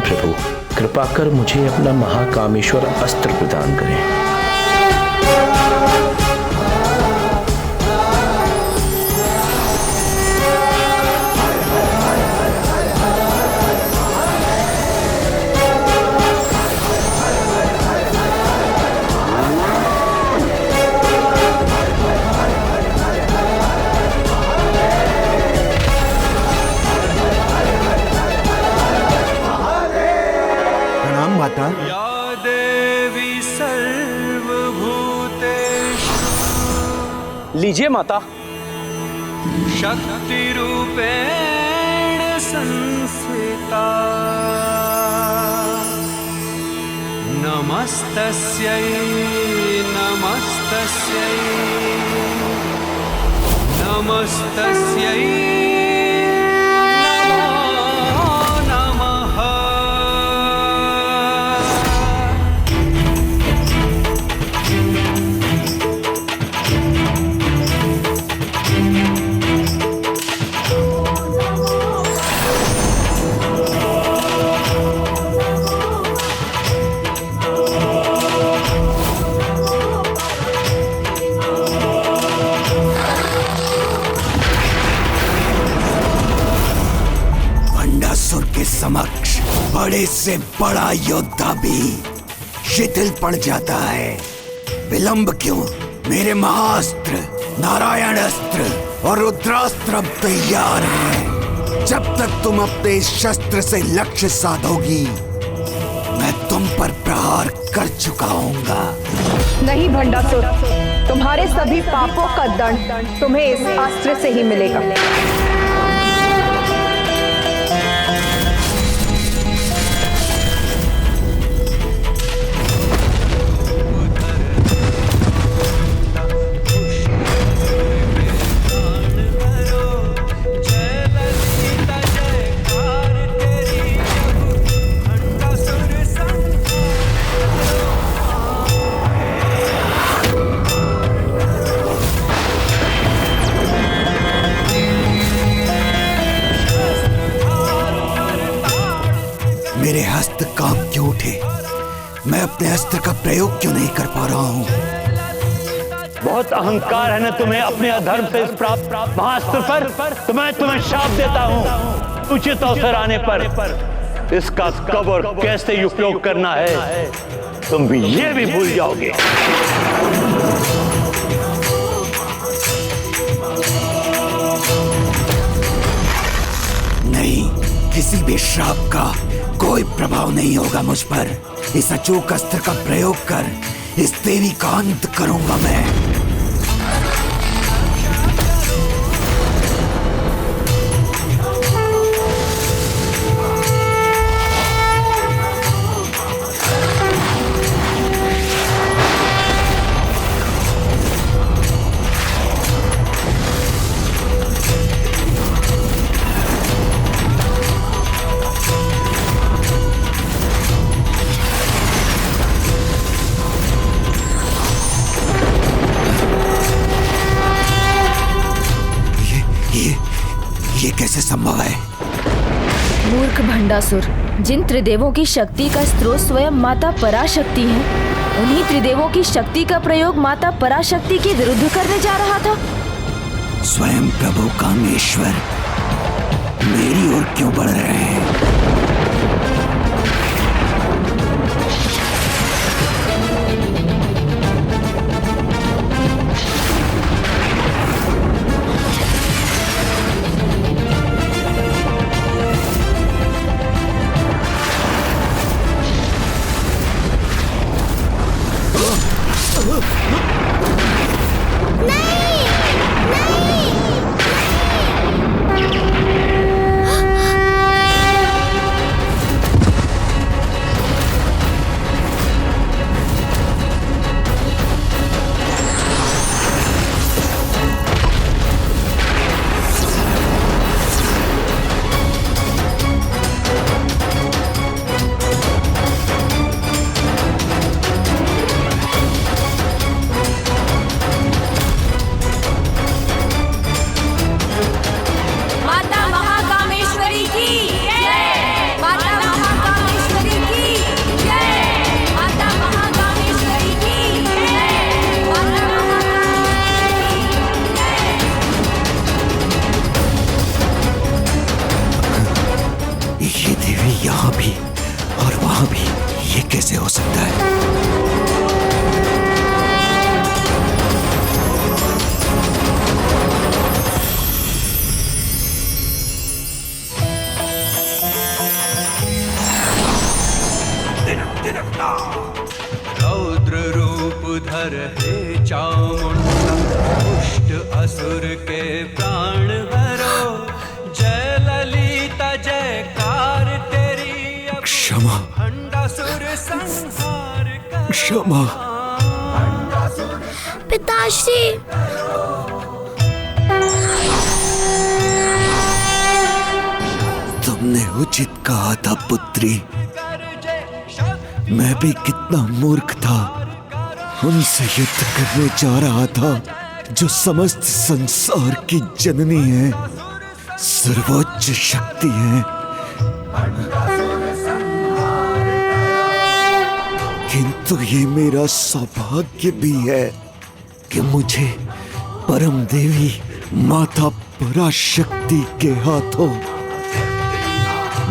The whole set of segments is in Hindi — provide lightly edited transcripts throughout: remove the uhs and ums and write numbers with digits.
प्रभु, कृपा कर मुझे अपना महाकामेश्वर अस्त्र प्रदान करें। माता, या देवी सर्वभूतेषु लीजिए माता। शक्ति रूपेण संस्थिता नमस्तस्यै नमस्तस्यै नमस्तस्यै समक्ष बड़े से बड़ा योद्धा भी शिथिल पड़ जाता है। विलंब क्यों? मेरे महाअस्त्र नारायण अस्त्र और रुद्रास्त्र अब तैयार हैं। जब तक तुम अपने इस शस्त्र से लक्ष्य साधोगी, मैं तुम पर प्रहार कर चुकाऊंगा। नहीं भंडासुर, तुम्हारे सभी पापों का दंड तुम्हें इस अस्त्र से ही मिलेगा। मेरे हस्त कांप क्यों उठे? मैं अपने अस्त्र का प्रयोग क्यों नहीं कर पा रहा हूँ? बहुत अहंकार है ना तुम्हें अपने अधर्म से प्राप्त महाअस्त्र पर। तुम्हें शाप देता हूँ। उचित अवसर आने पर इसका कब और कैसे उपयोग करना है तुम भी ये भी भूल जाओगे। नहीं, किसी भी श्राप का कोई प्रभाव नहीं होगा मुझ पर। इस अचूक अस्त्र का प्रयोग कर इस देवी का अंत करूंगा मैं। ये कैसे संभव है? मूर्ख भंडासुर, जिन त्रिदेवों की शक्ति का स्रोत स्वयं माता पराशक्ति है, उन्हीं त्रिदेवों की शक्ति का प्रयोग माता पराशक्ति के विरुद्ध करने जा रहा था। स्वयं प्रभु कामेश्वर मेरी ओर क्यों बढ़ रहे हैं? ये देवी यहाँ भी और वहां भी, ये कैसे हो सकता है? रौद्र रूप धर हे चामुंडा, दुष्ट असुर के प्राण हरो। जय ललिता जयकार तेरी, अब क्षमा, भंडासुर संहार करो। क्षमा। पिताश्री, तुमने उचित कहा था पुत्री। मैं भी कितना मूर्ख था, उनसे युद्ध करने जा रहा था जो समस्त संसार की जननी है, सर्वोच्च शक्ति है। किंतु ये मेरा सौभाग्य भी है कि मुझे परम देवी माता पराशक्ति के हाथों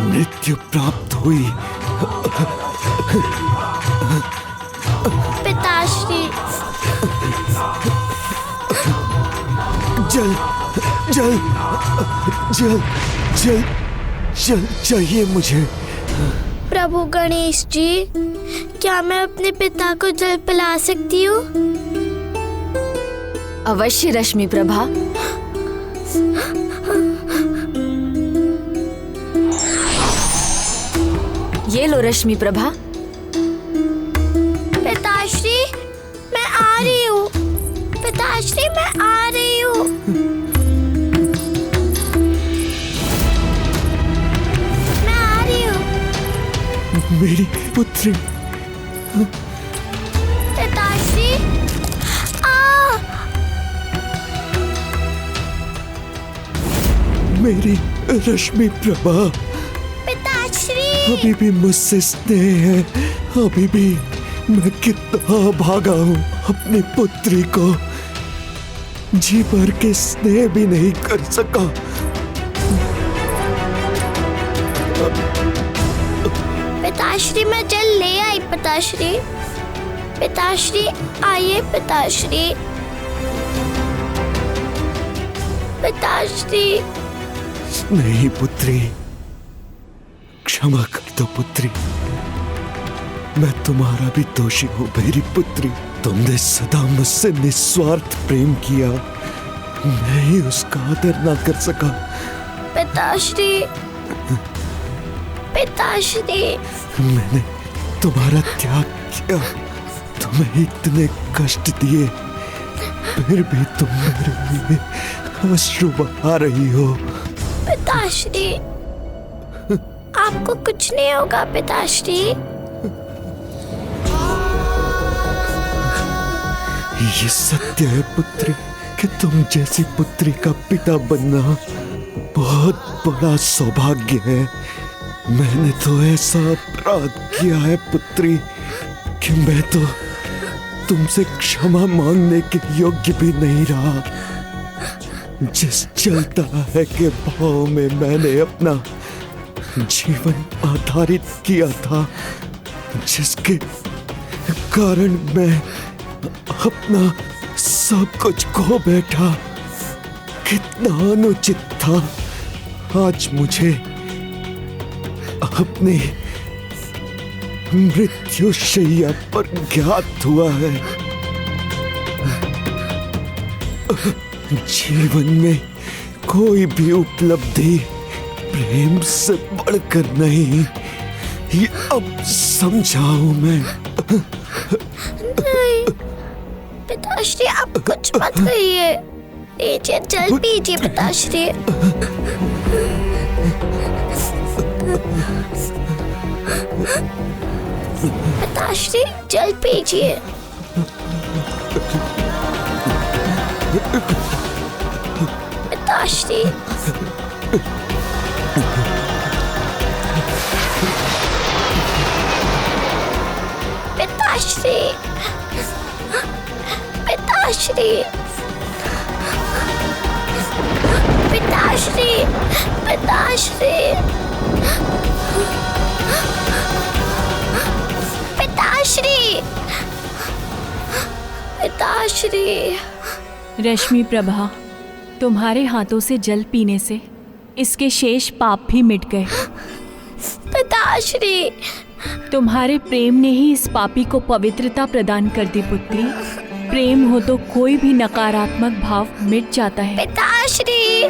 मृत्यु प्राप्त हुई। पिताश्री, जल जल जल जल जल चाहिए मुझे। प्रभु गणेश जी, क्या मैं अपने पिता को जल पिला सकती हूँ? अवश्य रश्मि प्रभा। ये लो रश्मि प्रभा। पिताश्री, मैं आ रही हूँ। पिताश्री, मैं आ रही हूँ। मैं आ रही हूँ। मेरी पुत्री। पिताश्री, मेरी रश्मि प्रभा। पिताश्री, अभी भी मुझसे स्नेह है, अभी भी मैं कितना भागा हूँ अपनी पुत्री को जी भर के स्नेह भी नहीं कर सका। पिताश्री, मैं जल ले आई। पिताश्री, पिताश्री आइए। पिताश्री, पिताश्री। नहीं पुत्री, क्षमा कर दो पुत्री, मैं तुम्हारा भी दोषी हूँ मेरी पुत्री। तुमने सदा मुझसे निस्वार्थ प्रेम किया, मैं ही उसका आदर ना कर सका। पिताश्री, पिताश्री, मैंने तुम्हारा त्याग किया, तुम्हें इतने कष्ट दिए, फिर भी तुम मेरे लिए अश्रु बहा रही हो। पिताश्री, आपको कुछ नहीं होगा। पिताश्री, ये सत्य है पुत्री कि तुम जैसी पुत्री का पिता बनना बहुत बड़ा सौभाग्य है। मैंने तो ऐसा अपराध किया है पुत्री कि मैं तो तुमसे क्षमा मांगने के योग्य भी नहीं रहा। जिस जलता है के भाव में मैंने अपना जीवन आधारित किया था, जिसके कारण मैं अपना सब कुछ खो बैठा, कितना अनुचित था। आज मुझे अपने मृत्युशैया पर ज्ञात हुआ है, जीवन में कोई भी उपलब्धि प्रेम से बढ़कर नहीं, ये अब समझाऊं मैं। नहीं पिताश्री, आप कुछ मत कहिए। लीजिए, जल पीजिए पिताश्री। पिताश्री, जल पीजिए। पिताश्री, पिताश्री, पिताश्री, पिताश्री, पिताश्री। पिताश्री, पिताश्री। रश्मि प्रभा, तुम्हारे हाथों से जल पीने से इसके शेष पाप भी मिट गए। पिताश्री, तुम्हारे प्रेम ने ही इस पापी को पवित्रता प्रदान कर दी पुत्री। प्रेम हो तो कोई भी नकारात्मक भाव मिट जाता है। पिताश्री।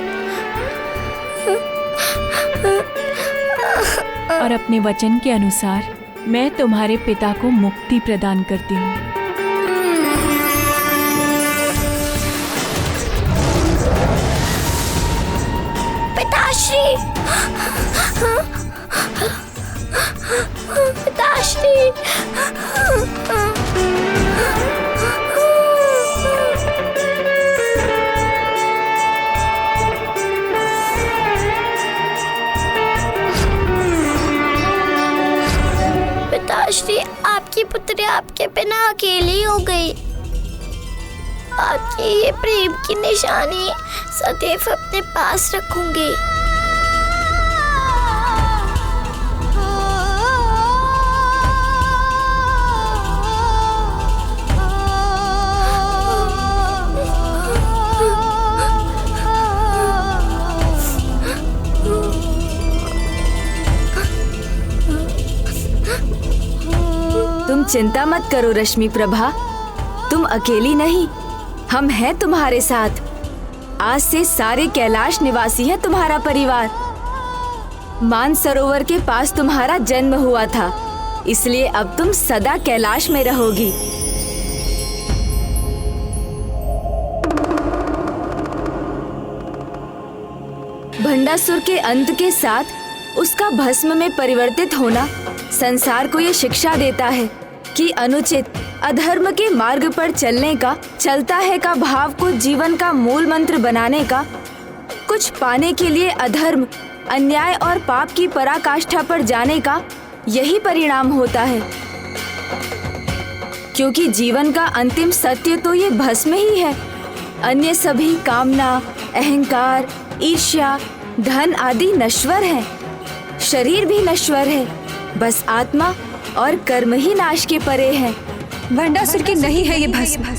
और अपने वचन के अनुसार मैं तुम्हारे पिता को मुक्ति प्रदान करती हूँ। पिताश्री, पिताश्री। पिताश्री, आपकी पुत्री आपके बिना अकेली हो गई। आपकी ये प्रेम की निशानी सदैव अपने पास रखूंगी। तुम चिंता मत करो रश्मि प्रभा, तुम अकेली नहीं, हम हैं तुम्हारे साथ। आज से सारे कैलाश निवासी है तुम्हारा परिवार। मानसरोवर के पास तुम्हारा जन्म हुआ था, इसलिए अब तुम सदा कैलाश में रहोगी। भंडासुर के अंत के साथ उसका भस्म में परिवर्तित होना संसार को ये शिक्षा देता है कि अनुचित अधर्म के मार्ग पर चलने का, चलता है का भाव को जीवन का मूल मंत्र बनाने का, कुछ पाने के लिए अधर्म, अन्याय और पाप की पराकाष्ठा पर जाने का यही परिणाम होता है। क्योंकि जीवन का अंतिम सत्य तो ये भस्म ही है। अन्य सभी कामना, अहंकार, ईर्ष्या, धन आदि नश्वर है, शरीर भी नश्वर है, बस आत्मा और कर्म ही नाश के परे है। भंडासुर की नहीं है ये भस्म,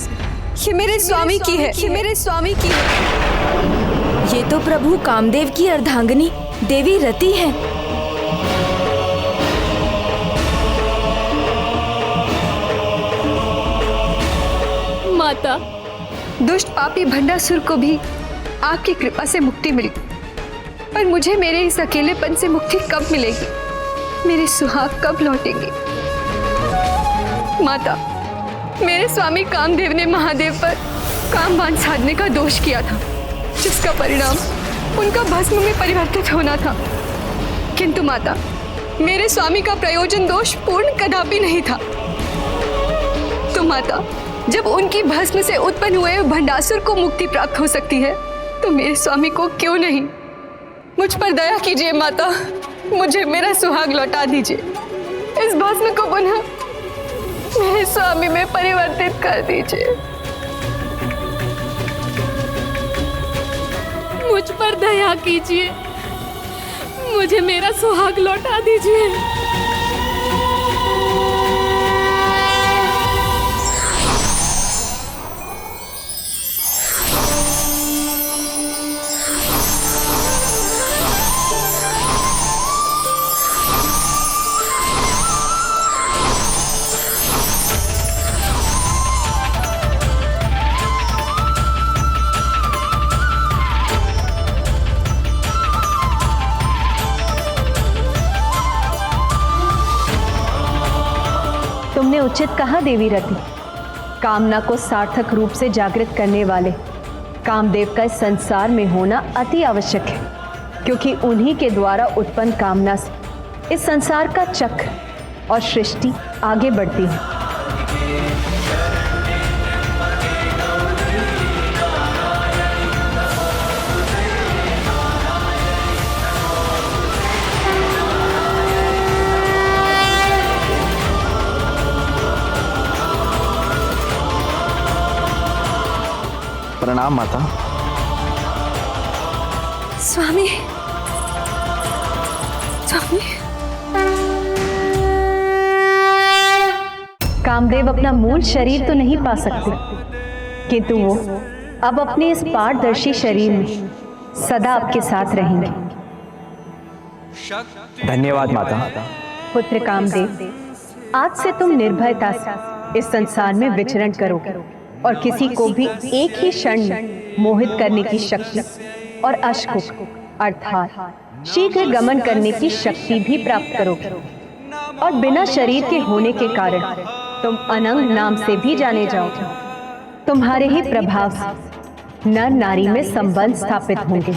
ये मेरे स्वामी की है, ये मेरे स्वामी की है। ये तो प्रभु कामदेव की अर्धांगिनी देवी रति है। माता, दुष्ट पापी भंडासुर को भी आपकी कृपा से मुक्ति मिली, पर मुझे मेरे इस अकेलेपन से मुक्ति कब मिलेगी? मेरे सुहाग कब लौटेंगे? माता, मेरे स्वामी कामदेव ने महादेव पर कामबाण साधने का दोष किया था, जिसका परिणाम उनका भस्म में परिवर्तित होना था। किंतु माता, मेरे स्वामी का प्रयोजन दोष पूर्ण कदापि नहीं था। तो माता, जब उनकी भस्म से उत्पन्न हुए भंडासुर को मुक्ति प्राप्त हो सकती है, तो मेरे स्वामी को क्यों नहीं? मुझ पर दया कीजिए माता, मुझे मेरा सुहाग लौटा दीजिए। इस भस्म को पुनः मेरे स्वामी में परिवर्तित कर दीजिए। मुझ पर दया कीजिए, मुझे मेरा सुहाग लौटा दीजिए। तुमने उचित कहा देवी रति। कामना को सार्थक रूप से जागृत करने वाले कामदेव का इस संसार में होना अति आवश्यक है, क्योंकि उन्हीं के द्वारा उत्पन्न कामना से इस संसार का चक्र और सृष्टि आगे बढ़ती है। प्रणाम माता। स्वामी, स्वामी, कामदेव अपना मूल शरीर तो नहीं पा सकते, किंतु वो अब अपने इस पारदर्शी शरीर में सदा आपके साथ रहेंगे। धन्यवाद माता। पुत्र कामदेव, आज से तुम निर्भयता से इस संसार में विचरण करोगे और किसी को भी एक ही क्षण में मोहित करने की शक्ति और अश्कुक अर्थात शीघ्र गमन करने की शक्ति भी प्राप्त करोगे। और बिना शरीर के होने के कारण तुम अनंग नाम से भी जाने जाओगे। तुम्हारे ही प्रभाव से नर नारी में संबंध स्थापित होंगे,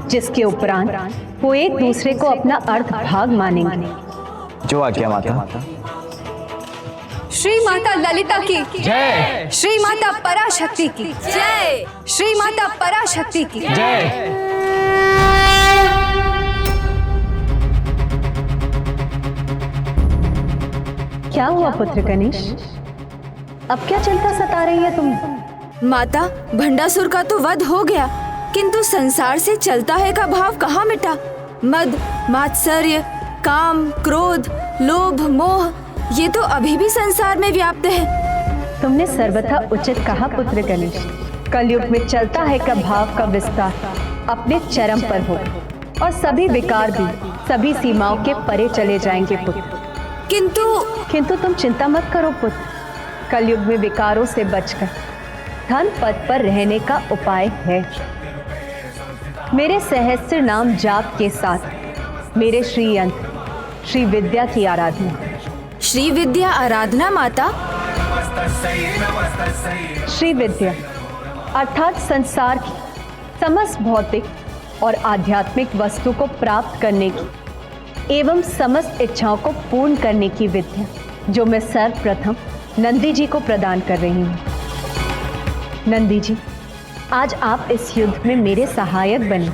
जिसके उपरांत वो एक दूसरे को अपना अर्थ भाग मानेंगे। जो आज्ञा माता। श्री माता ललिता की जय। श्री माता पराशक्ति की जय। श्री माता पराशक्ति की जय। क्या हुआ पुत्र गणेश? अब क्या चिंता सता रही है तुम? माता, भंडासुर का तो वध हो गया, किंतु संसार से चलता है का भाव कहाँ मिटा? मद, मात्सर्य, काम, क्रोध, लोभ, मोह, ये तो अभी भी संसार में व्याप्त है। तुमने सर्वथा उचित कहा पुत्र गणेश। कलयुग में चलता है का भाव का विस्तार अपने चरम पर हो और सभी विकार भी सभी सीमाओं के परे चले जाएंगे पुत्र। किंतु तुम चिंता मत करो पुत्र। कलयुग में विकारों से बचकर धन पद पर रहने का उपाय है। मेरे सहस्त्र नाम जाप के साथ मेरे श्री यंत्र श्री विद्या की आराधना। श्री विद्या आराधना माता? श्री विद्या अर्थात संसार की समस्त भौतिक और आध्यात्मिक वस्तु को प्राप्त करने की एवं समस्त इच्छाओं को पूर्ण करने की विद्या, जो मैं सर्वप्रथम नंदी जी को प्रदान कर रही हूँ। नंदी जी, आज आप इस युद्ध में मेरे सहायक बने,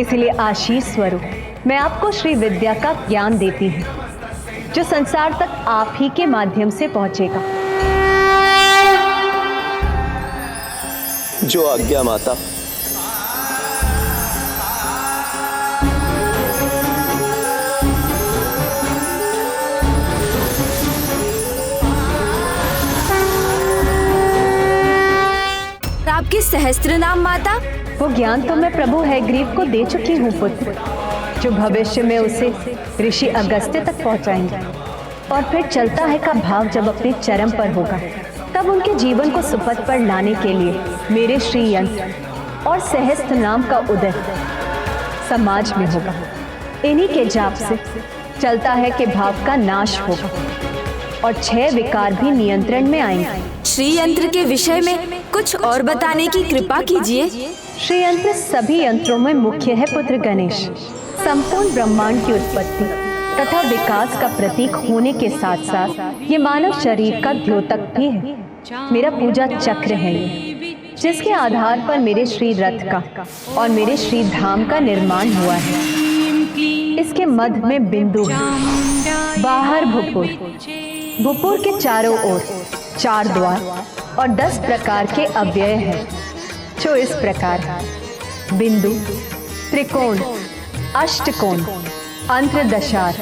इसलिए आशीष स्वरूप मैं आपको श्री विद्या का ज्ञान देती हूँ, जो संसार तक आप ही के माध्यम से पहुंचेगा। जो आज्ञा माता। आपके सहस्त्र नाम माता? वो ज्ञान तो मैं प्रभु हैग्रीव को दे चुकी हूँ पुत्र, जो भविष्य में उसे ऋषि अगस्त्य तक पहुँचाएंगे। और फिर चलता है का भाव जब अपने चरम पर होगा, तब उनके जीवन को सुपथ पर लाने के लिए मेरे श्री यंत्र और सहस्त्र नाम का उदय समाज में होगा। इन्हीं के जाप से चलता है कि भाव का नाश होगा और 6 विकार भी नियंत्रण में आएंगे। श्री यंत्र के विषय में कुछ और बताने की कृपा कीजिए। श्री यंत्र सभी यंत्रों में मुख्य है पुत्र गणेश। संपूर्ण ब्रह्मांड की उत्पत्ति तथा विकास का प्रतीक होने के साथ साथ ये मानव शरीर का द्योतक भी है। मेरा पूजा चक्र है ये, जिसके आधार पर मेरे श्री रथ का और मेरे श्री धाम का निर्माण हुआ है। इसके मध्य में बिंदु है, बाहर भूपुर, भूपुर के चारों ओर 4 द्वार और 10 प्रकार के अव्यय हैं, जो इस प्रकार है: बिंदु, त्रिकोण, अष्टकोण, अंतर्दशार,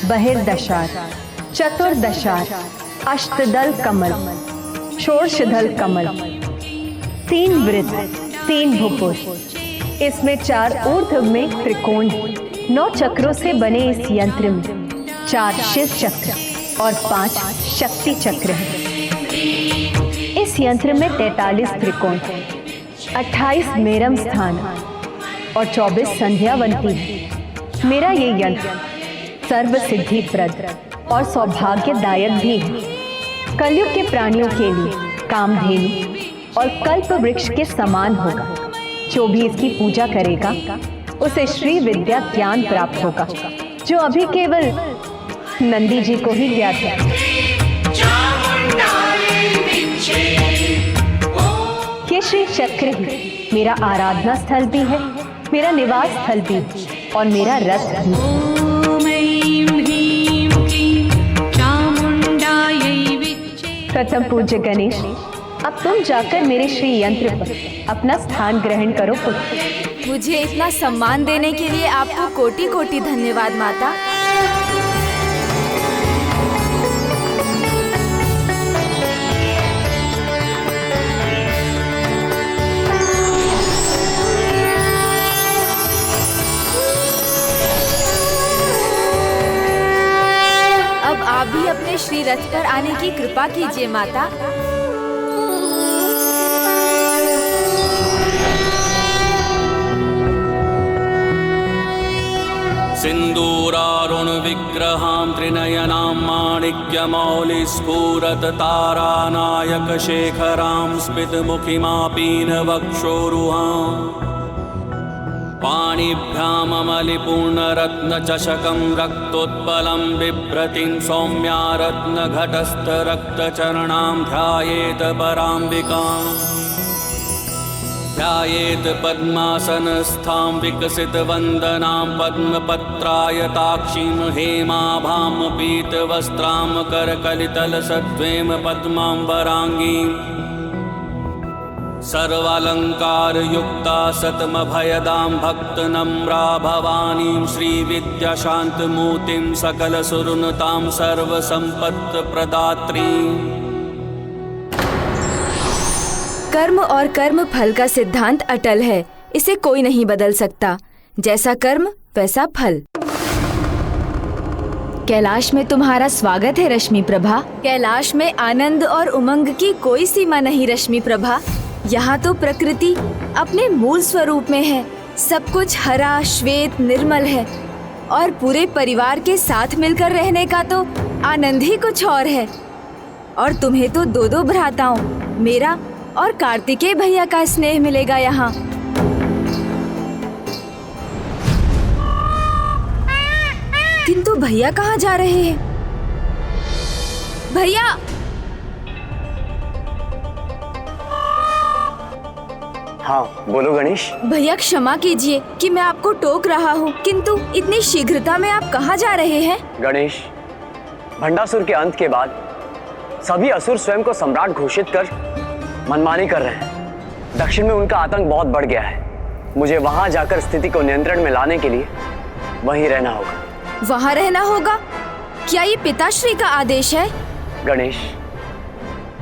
बहिर्दशार, चतुर्दशार, अष्टदल कमल, षोडशदल कमल, 3 वृत्त, 3 भूपुर। इसमें 4 ऊर्ध्व में त्रिकोण, 9 चक्रों से बने इस यंत्र में 4 शिव चक्र और 5 शक्ति चक्र हैं। इस यंत्र में 43 त्रिकोण, 28 मेरम स्थान और 24 संध्यावंती है। मेरा ये यंत्र सर्व सिद्धि प्रद और सौभाग्यदायक भी है। कलयुग के प्राणियों के लिए कामधेनु और कल्प वृक्ष के समान होगा। जो भी इसकी पूजा करेगा उसे श्री विद्या ज्ञान प्राप्त होगा, जो अभी केवल नंदी जी को ही ज्ञात है। ये श्री चक्र ही मेरा आराधना स्थल भी है, मेरा निवास स्थल भी और मेरा रथ भी। प्रथम पूज्य गणेश, अब तुम जाकर मेरे श्री यंत्र पर अपना स्थान ग्रहण करो पुत्र। मुझे इतना सम्मान देने के लिए आपको कोटि कोटि धन्यवाद माता। अपने श्री रथ पर आने की कृपा कीजिए माता। सिन्दूरारुण विग्रहां त्रिनयनां माणिक्यमौलिस्फुरत तारानायक शेखरां स्मितमुखिमापीनवक्षोरुहां पाणिभ्याममलिपूर्णरत्नचषकं रक्तोत्पलं बिभ्रतीं सौम्या रत्नघटस्थरक्तचरणां ध्यायेत पराम्बिकाम् ध्यायेत पद्मासनस्थां विकसितवन्दनां पद्मपत्रायताक्षीं हेमाभां पीतवस्त्रां करकलितलसत्त्वेम पद्माम्बराङ्गीं सर्वालङ्कारयुक्ता सतमभयदां भक्तनम्रा भवानीं श्रीविद्याशान्तमूर्तिं सकलसुरनुतां सर्वसम्पत्प्रदात्रीम्। कर्म और कर्म फल का सिद्धांत अटल है, इसे कोई नहीं बदल सकता। जैसा कर्म वैसा फल। कैलाश में तुम्हारा स्वागत है रश्मि प्रभा। कैलाश में आनंद और उमंग की कोई सीमा नहीं रश्मि प्रभा। यहाँ तो प्रकृति अपने मूल स्वरूप में है। सब कुछ हरा श्वेत निर्मल है और पूरे परिवार के साथ मिलकर रहने का तो आनंद ही कुछ और है। और तुम्हें तो दो दो भ्राताओं, मेरा और कार्तिकेय भैया का स्नेह मिलेगा यहाँ। किंतु भैया कहाँ जा रहे हैं? भैया! हाँ बोलो गणेश। भैया क्षमा कीजिए कि मैं आपको टोक रहा हूँ, किंतु इतनी शीघ्रता में आप कहाँ जा रहे हैं? गणेश, भंडासुर के अंत के बाद सभी असुर स्वयं को सम्राट घोषित कर मनमानी कर रहे हैं। दक्षिण में उनका आतंक बहुत बढ़ गया है। मुझे वहां जाकर स्थिति को नियंत्रण में लाने के लिए वहीं रहना होगा। वहाँ रहना होगा? क्या ये पिताश्री का आदेश है? गणेश,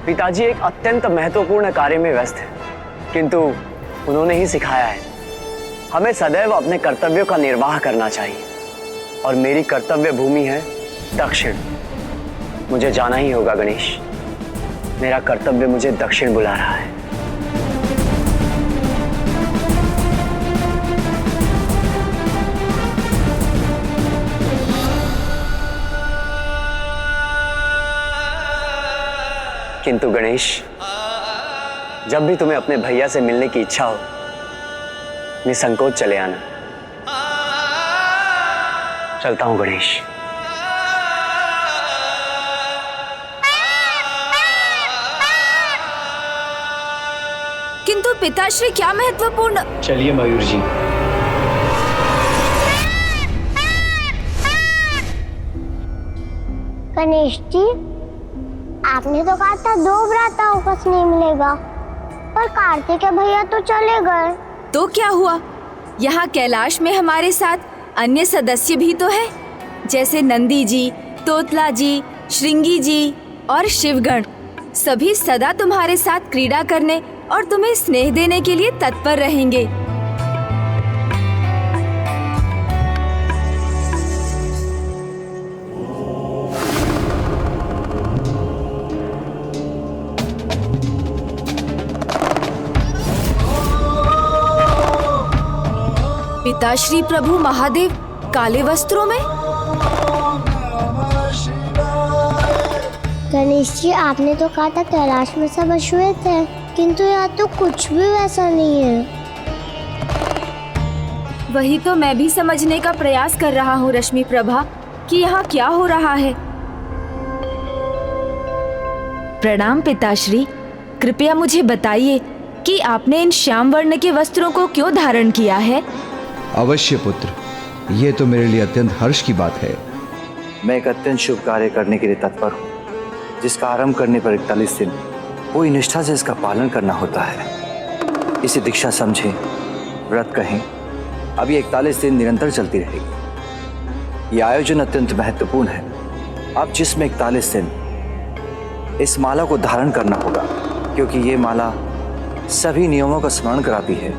पिताजी एक अत्यंत महत्वपूर्ण कार्य में व्यस्त है, किंतु उन्होंने ही सिखाया है हमें सदैव अपने कर्तव्यों का निर्वाह करना चाहिए। और मेरी कर्तव्य भूमि है दक्षिण। मुझे जाना ही होगा गणेश। मेरा कर्तव्य मुझे दक्षिण बुला रहा है। किंतु गणेश, जब भी तुम्हें अपने भैया से मिलने की इच्छा हो, निसंकोच चले आना। चलता हूं गणेश। किंतु पिताश्री क्या महत्वपूर्ण? चलिए मयूर जी। गणेश जी, आपने तो कहा था 2 भ्राताओं का स्नेह मिलेगा, पर कार्तिकेय भैया तो चले गए। तो क्या हुआ? यहाँ कैलाश में हमारे साथ अन्य सदस्य भी तो है, जैसे नंदी जी, तोतला जी, श्रृंगी जी और शिवगण। सभी सदा तुम्हारे साथ क्रीड़ा करने और तुम्हें स्नेह देने के लिए तत्पर रहेंगे। पिताश्री प्रभु महादेव काले वस्त्रों में? गणेश जी, आपने तो कहा था कैलाश में सब अश्वेत है, किंतु यहाँ तो कुछ भी वैसा नहीं है। वही तो मैं भी समझने का प्रयास कर रहा हूँ रश्मि प्रभा कि यहाँ क्या हो रहा है। प्रणाम पिताश्री, कृपया मुझे बताइए कि आपने इन श्याम वर्ण के वस्त्रों को क्यों धारण किया है? अवश्य पुत्र, ये तो मेरे लिए अत्यंत हर्ष की बात है। मैं एक अत्यंत शुभ कार्य करने के लिए तत्पर हूँ, जिसका आरंभ करने पर 41 दिन पूरी निष्ठा से इसका पालन करना होता है। इसे दीक्षा समझें, व्रत कहें। अब ये 41 दिन निरंतर चलती रहेगी। ये आयोजन अत्यंत महत्वपूर्ण है। अब जिसमें 41 दिन इस माला को धारण करना होगा, क्योंकि ये माला सभी नियमों का स्मरण कराती है।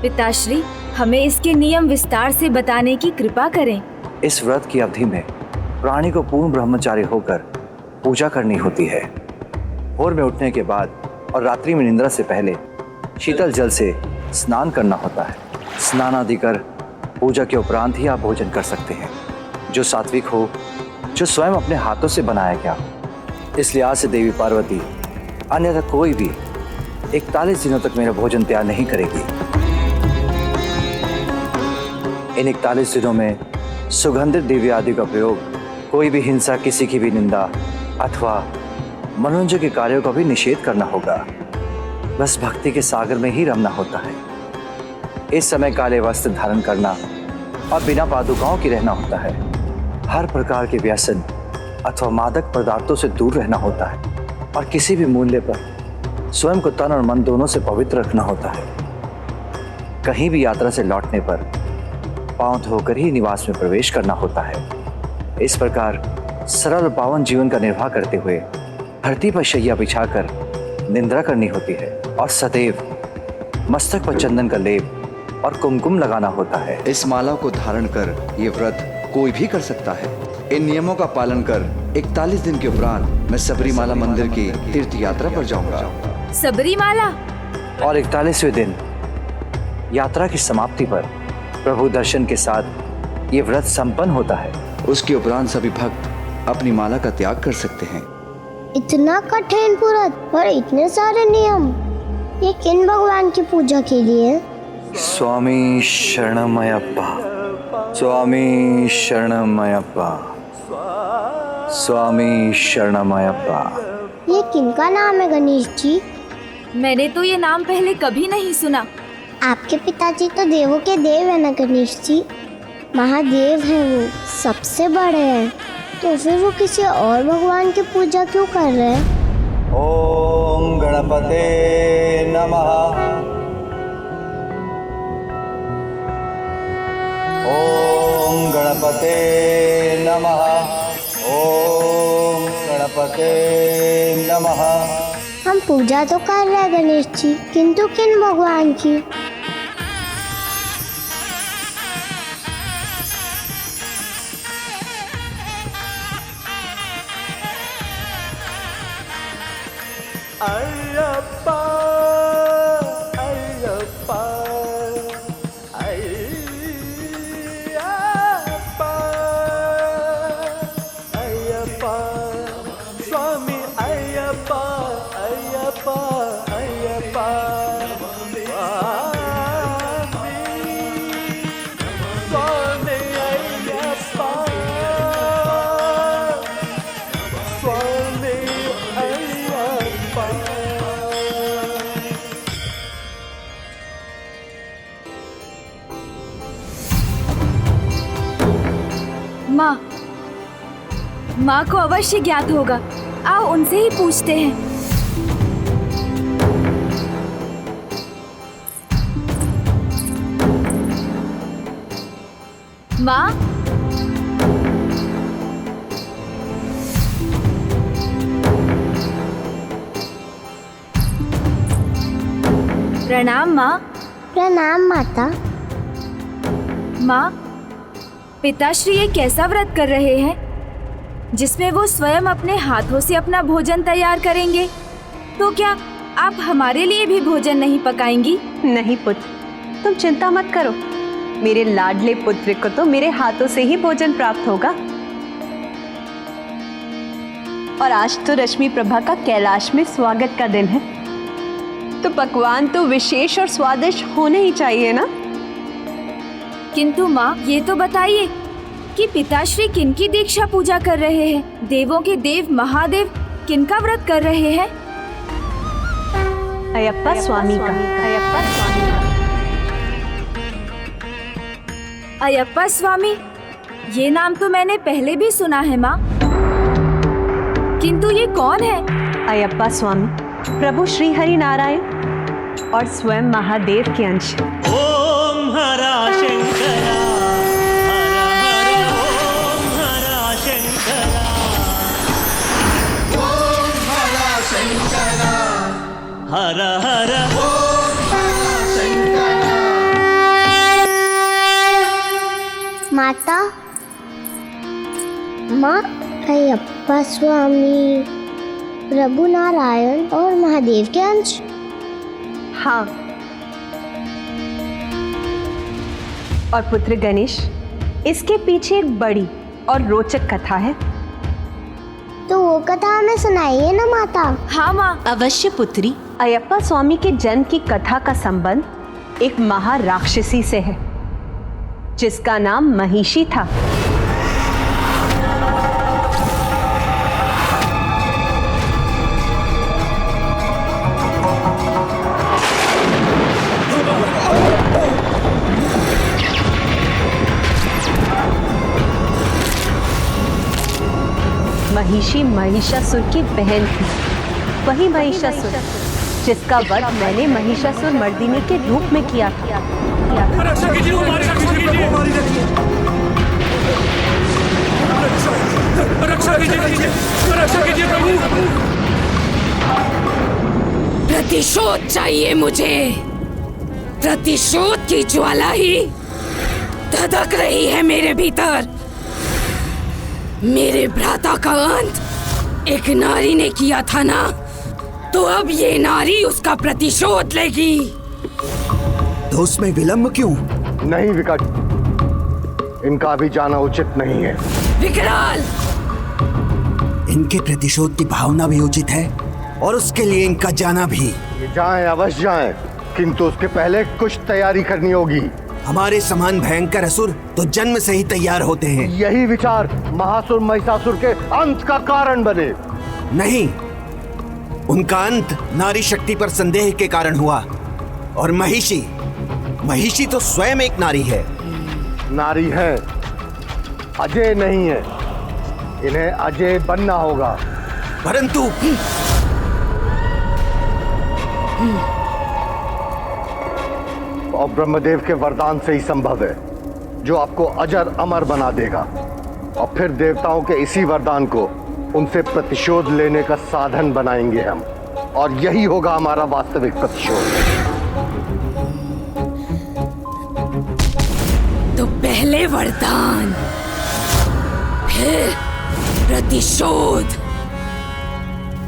पिताश्री, हमें इसके नियम विस्तार से बताने की कृपा करें। इस व्रत की अवधि में प्राणी को पूर्ण ब्रह्मचारी होकर पूजा करनी होती है। भोर में उठने के बाद और रात्रि में निद्रा से पहले शीतल जल से स्नान करना होता है। स्नान आदि कर पूजा के उपरांत ही आप भोजन कर सकते हैं, जो सात्विक हो, जो स्वयं अपने हाथों से बनाया गया हो। इसलिए आज से देवी पार्वती अन्यथा कोई भी 41 दिनों तक मेरा भोजन तैयार नहीं करेगी। इन 41 दिनों में सुगंधित द्रव्य आदि का प्रयोग, कोई भी हिंसा, किसी की भी निंदा अथवा मनोरंजन के कार्यों का भी निषेध करना होगा। बस भक्ति के सागर में ही रमना होता है। इस समय काले वस्त्र धारण करना और बिना पादुकाओं के रहना होता है। हर प्रकार के व्यसन अथवा मादक पदार्थों से दूर रहना होता है और किसी भी मूल्य पर स्वयं को तन और मन दोनों से पवित्र रखना होता है। कहीं भी यात्रा से लौटने पर पांव धोकर ही निवास में प्रवेश करना होता है। इस प्रकार सरल और पावन जीवन का निर्वाह करते हुए धरती पर शैया बिछाकर निद्रा करनी होती है और सदैव मस्तक पर चंदन का लेप और कुमकुम लगाना होता है। इस माला को धारण कर ये व्रत कोई भी कर सकता है। इन नियमों का पालन कर 41 दिन के उपरांत मैं सबरीमाला मंदिर की तीर्थ यात्रा पर जाऊंगा। सबरीमाला? और 41वें दिन यात्रा की समाप्ति पर प्रभु दर्शन के साथ ये व्रत संपन्न होता है। उसके उपरांत सभी भक्त अपनी माला का त्याग कर सकते हैं। इतना कठिन व्रत और इतने सारे नियम, ये किन भगवान की पूजा के लिए? स्वामी शरणमयप्पा, स्वामी शरणमयप्पा, स्वामी शरणमयप्पा। ये किनका नाम है गणेश जी? मैंने तो ये नाम पहले कभी नहीं सुना। आपके पिताजी तो देवों के देव है ना गणेश जी, महादेव हैं वो, सबसे बड़े हैं, तो फिर वो किसी और भगवान की पूजा क्यों कर रहे हैं? ओम गणपते नमः, ओम गणपते नमः, ओम गणपते नमः। हम पूजा तो कर रहे हैं गणेश जी, किंतु किन भगवान की? अय्यप्पा अय्यप्पा अय्यप्पा अय्यप्पा स्वामी अय्यप्पा अय्यप्पा अय्यप्पा स्वामी अय्यप्पा स्वामी अय्यप्पा। माँ को अवश्य ज्ञात होगा, आओ उनसे ही पूछते हैं। माँ, प्रणाम माँ। प्रणाम माता। माँ, पिताश्री ये कैसा व्रत कर रहे हैं जिसमें वो स्वयं अपने हाथों से अपना भोजन तैयार करेंगे? तो क्या आप हमारे लिए भी भोजन नहीं पकाएंगी? नहीं पुत्र, तुम चिंता मत करो। मेरे लाडले पुत्र को तो मेरे हाथों से ही भोजन प्राप्त होगा। और आज तो रश्मि प्रभा का कैलाश में स्वागत का दिन है, तो पकवान तो विशेष और स्वादिष्ट होने ही चाहिए ना। किंतु माँ, ये तो बताइए कि पिताश्री किनकी दीक्षा पूजा कर रहे हैं? देवों के देव महादेव किनका व्रत कर रहे हैं? अयप्पा स्वामी का। अयप्पा स्वामी का। अयप्पा स्वामी, ये नाम तो मैंने पहले भी सुना है माँ, किंतु ये कौन है? अयप्पा स्वामी प्रभु श्री हरि नारायण और स्वयं महादेव के अंश। ओम हरा शंकरा हर हर माता, माँ, अयप्पा स्वामी, प्रभु नारायण और महादेव के अंश। हाँ। और पुत्र गणेश, इसके पीछे एक बड़ी और रोचक कथा है। तो वो कथा हमें सुनाइए ना माता। हाँ माँ। अवश्य पुत्री। अयप्पा स्वामी के जन्म की कथा का संबंध एक महाराक्षसी से है, जिसका नाम महिषी था। महिषी महिषासुर की बहन थी। वही महिषासुर जिसका वध मैंने महिषासुर मर्दिनी के रूप में किया था। प्रतिशोध चाहिए मुझे। प्रतिशोध की ज्वाला ही धधक रही है मेरे भीतर। मेरे भ्राता का अंत एक नारी ने किया था ना, तो अब ये नारी उसका प्रतिशोध लेगी। तो उसमें विलंब क्यों? नहीं विकट, इनका अभी जाना उचित नहीं है। विकराल, इनके प्रतिशोध की भावना भी उचित है और उसके लिए इनका जाना भी। ये जाएं, अवश्य जाएं, किंतु उसके पहले कुछ तैयारी करनी होगी। हमारे समान भयंकर असुर तो जन्म से ही तैयार होते हैं। यही विचार महासुर महिषासुर के अंत का कारण बने। नहीं, उनका अंत नारी शक्ति पर संदेह के कारण हुआ। और महिषी तो स्वयं एक नारी है। नारी है, अजय नहीं है। इन्हें अजय बनना होगा। परंतु और ब्रह्मदेव के वरदान से ही संभव है, जो आपको अजर अमर बना देगा। और फिर देवताओं के इसी वरदान को उनसे प्रतिशोध लेने का साधन बनाएंगे हम, और यही होगा हमारा वास्तविक प्रतिशोध। तो पहले वरदान, फिर प्रतिशोध।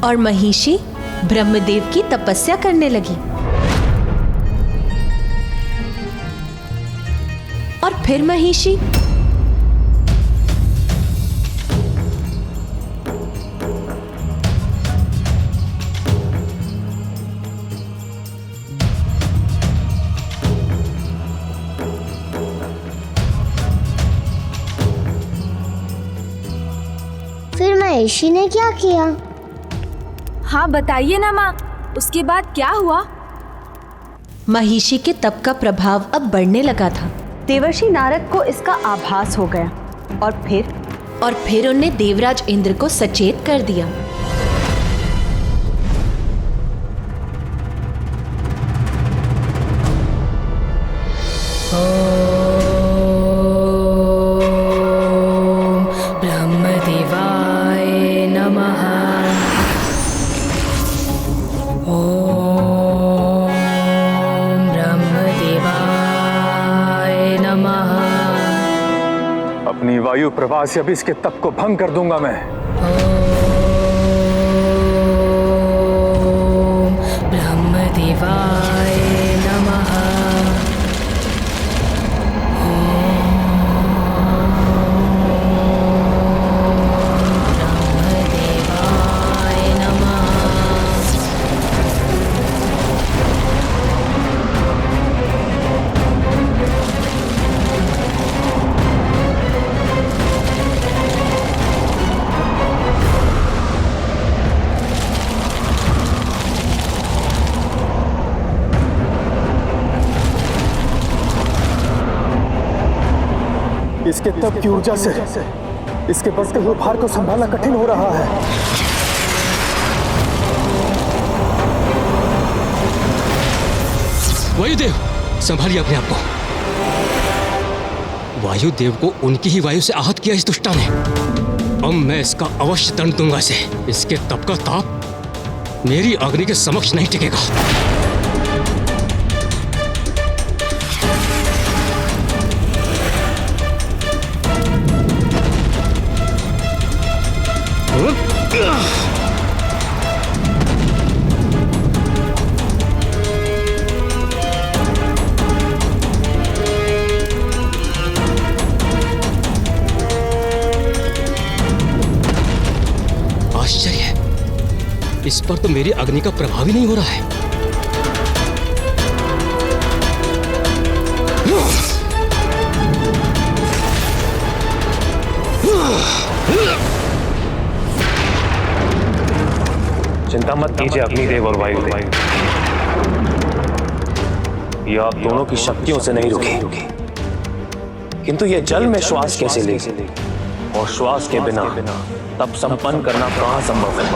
और महिषी ब्रह्मदेव की तपस्या करने लगी। और फिर महिषी फिर महिषी ने क्या किया? हाँ बताइए ना माँ, उसके बाद क्या हुआ? महिषी के तप का प्रभाव अब बढ़ने लगा था। देवर्षि नारद को इसका आभास हो गया और फिर उन्हें देवराज इंद्र को सचेत कर दिया। ब्रह्मदेवाय नमः। अपनी वायु प्रवाह से अभी इसके तप को भंग कर दूंगा मैं। ब्रह्मदेवाय नमः। ब्रह्मदेवाय नमः। इसके तप की ऊर्जा से इसके बढ़ते हुए भार को संभालना कठिन हो रहा है। वायुदेव, संभालिए अपने आप को। वायुदेव को उनकी ही वायु से आहत किया इस दुष्टा ने। अब मैं इसका अवश्य दंड दूंगा इसे। इसके तप का ताप मेरी अग्नि के समक्ष नहीं टिकेगा। इस पर तो मेरी अग्नि का प्रभाव ही नहीं हो रहा है। चिंता मत कीजिए अग्निदेव और वायुदेव, ये आप दोनों की शक्तियों से नहीं रुके, किंतु ये जल में श्वास कैसे ले, और श्वास के बिना तप संपन्न करना कहां संभव है।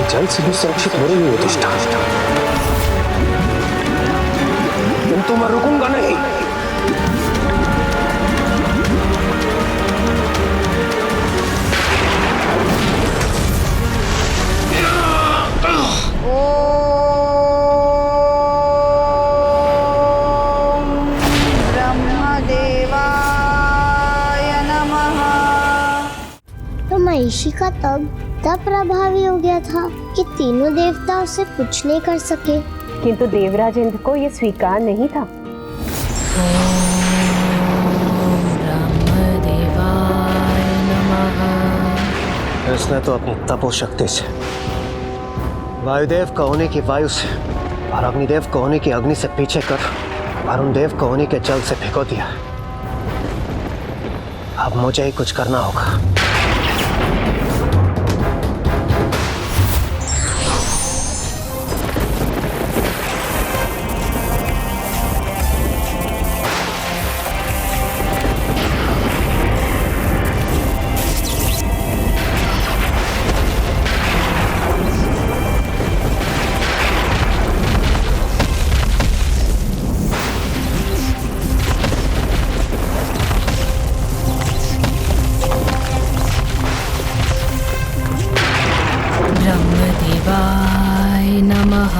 जल से भी सुरक्षित हो रही है प्रतिष्ठा, किंतु मैं रुकूंगा नहीं। तो महिषी का तप तब प्रभावी हो गया था कि तीनों देवता उसे कुछ नहीं कर सके, किंतु देवराज इंद्र को यह स्वीकार नहीं था। इसने तो अपनी तपो शक्ति से वायुदेव का होने की वायु से और अग्निदेव का होने की अग्नि से पीछे कर वरुण देव का होने के जल से भिगो दिया। अब मुझे ही कुछ करना होगा। ब्रह्मदेवाय नमः।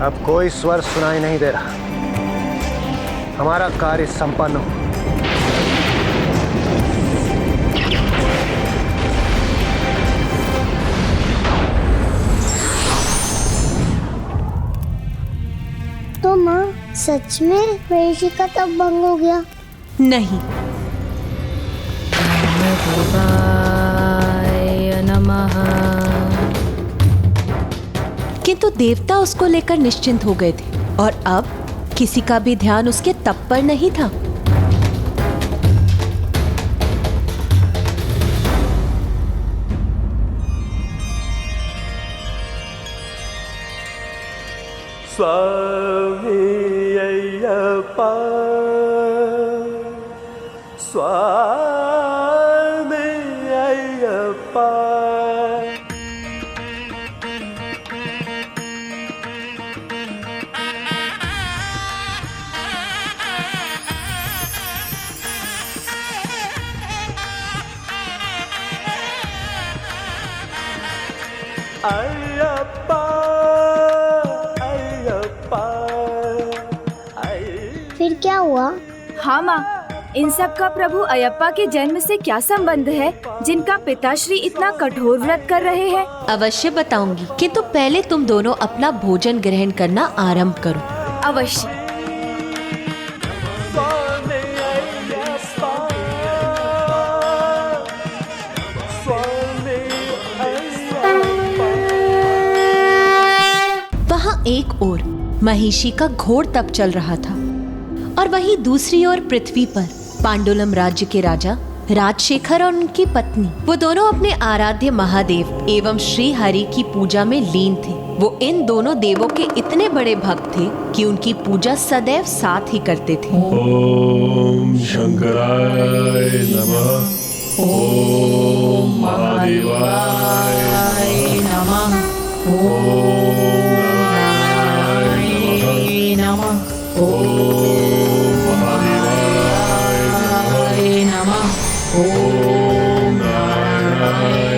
अब कोई स्वर सुनाई नहीं दे रहा, हमारा कार्य संपन्न हो। तो माँ सच में महिषी का तप भंग हो गया? नहीं। नमः। किंतु देवता उसको लेकर निश्चिंत हो गए थे और अब किसी का भी ध्यान उसके तप पर नहीं था। स्वामी अय्यप्पा, स्वामी अय्यप्पा। अय्यप्पा अय्यप्पा। फिर क्या हुआ? हाँ माँ, इन सब का प्रभु अयप्पा के जन्म से क्या संबंध है, जिनका पिताश्री इतना कठोर व्रत कर रहे हैं? अवश्य बताऊंगी, किंतु पहले तुम दोनों अपना भोजन ग्रहण करना आरंभ करो। अवश्य। वहाँ एक ओर महिषी का घोर तप चल रहा था और वहीं दूसरी ओर पृथ्वी पर पांडुलम राज्य के राजा राजशेखर और उनकी पत्नी, वो दोनों अपने आराध्य महादेव एवं श्री हरि की पूजा में लीन थे। वो इन दोनों देवों के इतने बड़े भक्त थे कि उनकी पूजा सदैव साथ ही करते थे। ओम शंकराय नमः। ओम महादेवाय नमः। ओम नारायणाय नमः। ओम महादेवाय नमः। ओम नारायणाय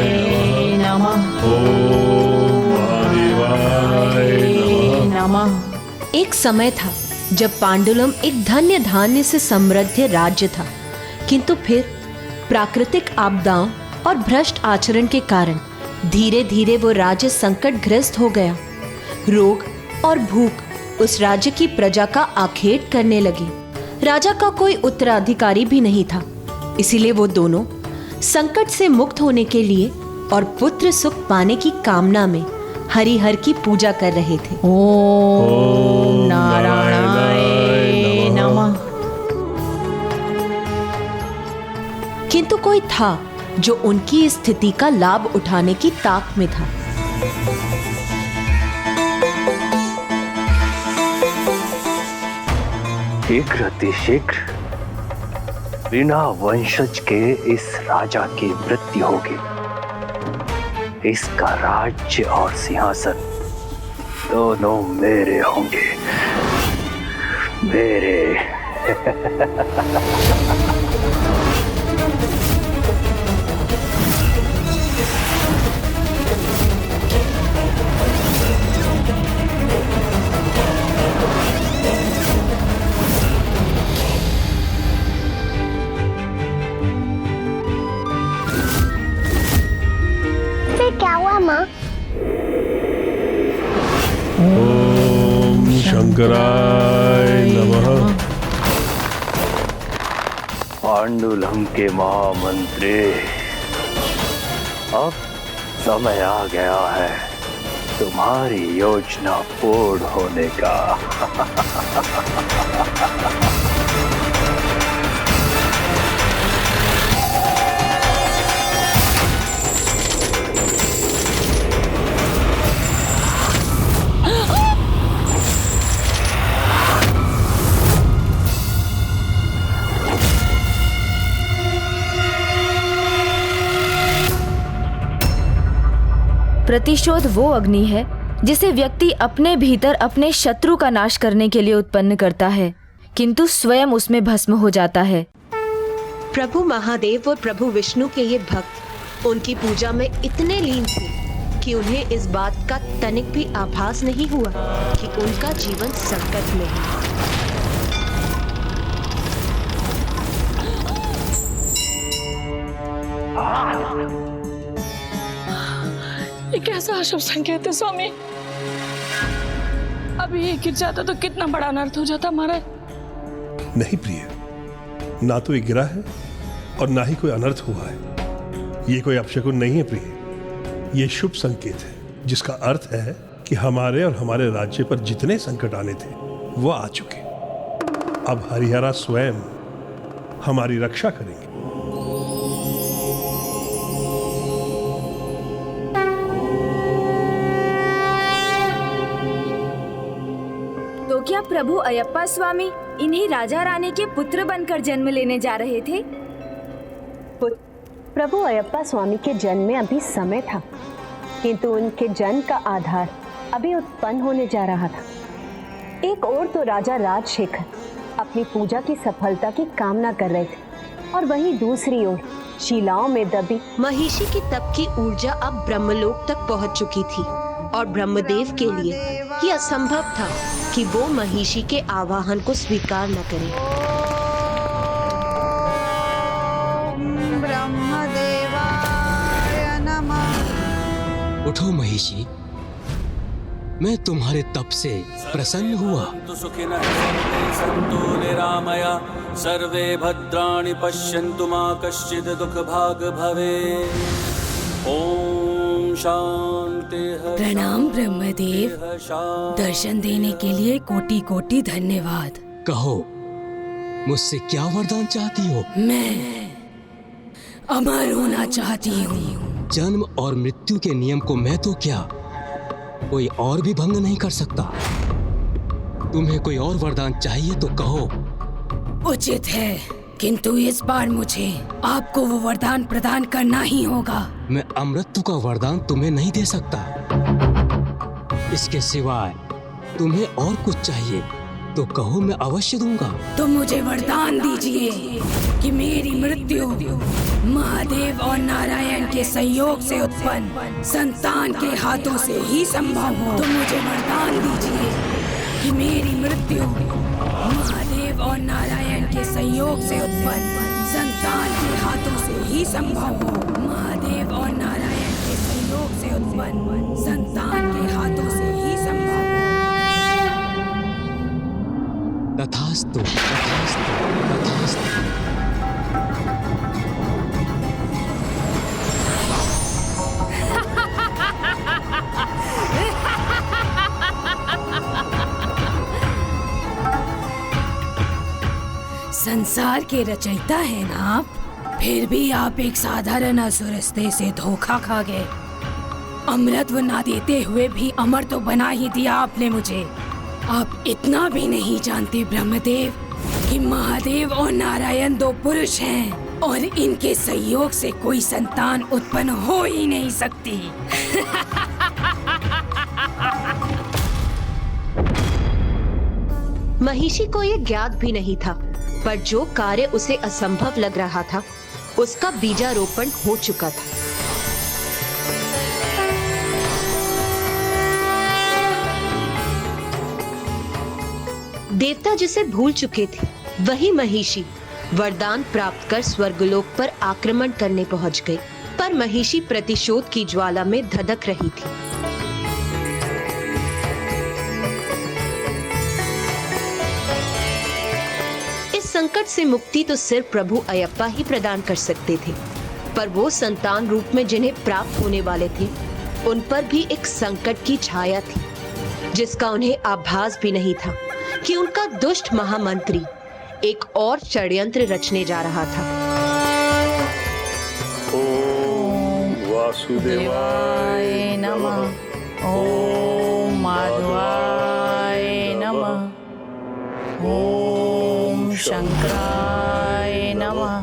एक समय था जब पांडुलम एक धन्य धान्य से समृद्ध राज्य था, किंतु फिर प्राकृतिक आपदाओं और भ्रष्ट आचरण के कारण धीरे धीरे वो राज्य संकटग्रस्त हो गया। रोग और भूख उस राज्य की प्रजा का आखेट करने लगे। राजा का कोई उत्तराधिकारी भी नहीं था, इसीलिए वो दोनों संकट से मुक्त होने के लिए और पुत्र सुख पाने की कामना में हरिहर की पूजा कर रहे थे। ओम नारायणाय नमः। किंतु कोई था जो उनकी इस स्थिति का लाभ उठाने की ताक में था। शीघ्र अतिशीघ्र बिना वंशज के इस राजा की मृत्यु होगी। इसका राज्य और सिंहासन दोनों मेरे होंगे, मेरे। क्या हुआ माँ? ओम शंकराय नमः। पांडुलम के महामंत्री, अब समय आ गया है तुम्हारी योजना पूर्ण होने का। प्रतिशोध वो अग्नि है जिसे व्यक्ति अपने भीतर अपने शत्रु का नाश करने के लिए उत्पन्न करता है, किंतु स्वयं उसमें भस्म हो जाता है। प्रभु महादेव और प्रभु विष्णु के ये भक्त उनकी पूजा में इतने लीन थे कि उन्हें इस बात का तनिक भी आभास नहीं हुआ कि उनका जीवन संकट में है। ये कैसा अशुभ संकेत है स्वामी? अभी ये गिर जाता तो कितना बड़ा अनर्थ हो जाता हमारा। नहीं प्रिय, ना तो ये गिरा है और ना ही कोई अनर्थ हुआ है। ये कोई अपशकुन नहीं है प्रिय, ये शुभ संकेत है, जिसका अर्थ है कि हमारे और हमारे राज्य पर जितने संकट आने थे वो आ चुके। अब हरिहरा स्वयं हमारी रक्षा करेंगे। तो क्या प्रभु अयप्पा स्वामी इन्हीं राजा रानी के पुत्र बनकर जन्म लेने जा रहे थे? प्रभु अयप्पा स्वामी के जन्म में अभी समय था, किंतु उनके जन्म का आधार अभी उत्पन्न होने जा रहा था। एक ओर तो राजा राजशेखर अपनी पूजा की सफलता की कामना कर रहे थे, और वहीं दूसरी ओर शिलाओं में दबी महिषी की तप की ऊर्जा अब ब्रह्मलोक तक पहुंच चुकी थी, और ब्रह्मदेव के लिए यह असंभव था कि वो महिषी के आवाहन को स्वीकार न करें। उठो महिषी, मैं तुम्हारे तप से प्रसन्न हुआ। सुखिनः सर्वे सन्तु निरामया, सर्वे भद्राणि पश्यन्तु मा कश्चित् दुःखभाग् भवेत्। ओम शांति। प्रणाम ब्रह्मदेव, दर्शन देने के लिए कोटि कोटि धन्यवाद। कहो, मुझसे क्या वरदान चाहती हो? मैं अमर होना चाहती हूँ। जन्म और मृत्यु के नियम को मैं तो क्या, कोई और भी भंग नहीं कर सकता। तुम्हें कोई और वरदान चाहिए तो कहो। उचित है, किंतु इस बार मुझे आपको वो वरदान प्रदान करना ही होगा। मैं अमृतत्व का वरदान तुम्हें नहीं दे सकता। इसके सिवाय तुम्हें और कुछ चाहिए तो कहो, मैं अवश्य दूंगा। तो मुझे वरदान दीजिए कि मेरी मृत्यु महादेव और नारायण के संयोग से उत्पन्न संतान के हाथों से ही संभव हो। तो मुझे वरदान दीजिए। कि मेरी मृत्यु महादेव और नारायण के संयोग से उत्पन्न संतान के हाथों से ही संभव हो। महादेव और नारायण के संयोग से उत्पन्न संतान के हाथों से ही संभव हो। तथास्तु, तथास्तु, तथास्तु। संसार के रचयिता हैं ना आप, फिर भी आप एक साधारण असुरस्ते से धोखा खा गए। अमृत ना देते हुए भी अमर तो बना ही दिया आपने मुझे। आप इतना भी नहीं जानते ब्रह्मदेव कि महादेव और नारायण दो पुरुष हैं और इनके संयोग से कोई संतान उत्पन्न हो ही नहीं सकती। महिषी को यह ज्ञात भी नहीं था, पर जो कार्य उसे असंभव लग रहा था उसका बीजारोपण हो चुका था। देवता जिसे भूल चुके थे वही महिषी वरदान प्राप्त कर स्वर्गलोक पर आक्रमण करने पहुंच गई, पर महिषी प्रतिशोध की ज्वाला में धधक रही थी। संकट से मुक्ति तो सिर्फ प्रभु अयप्पा ही प्रदान कर सकते थे, पर वो संतान रूप में जिन्हें प्राप्त होने वाले थे उन पर भी एक संकट की छाया थी, जिसका उन्हें आभास भी नहीं था कि उनका दुष्ट महामंत्री एक और षड्यंत्र रचने जा रहा था। ओम वासुदेवाय नमः। ओम माधवाय नमः। ओम शंकराय नमः।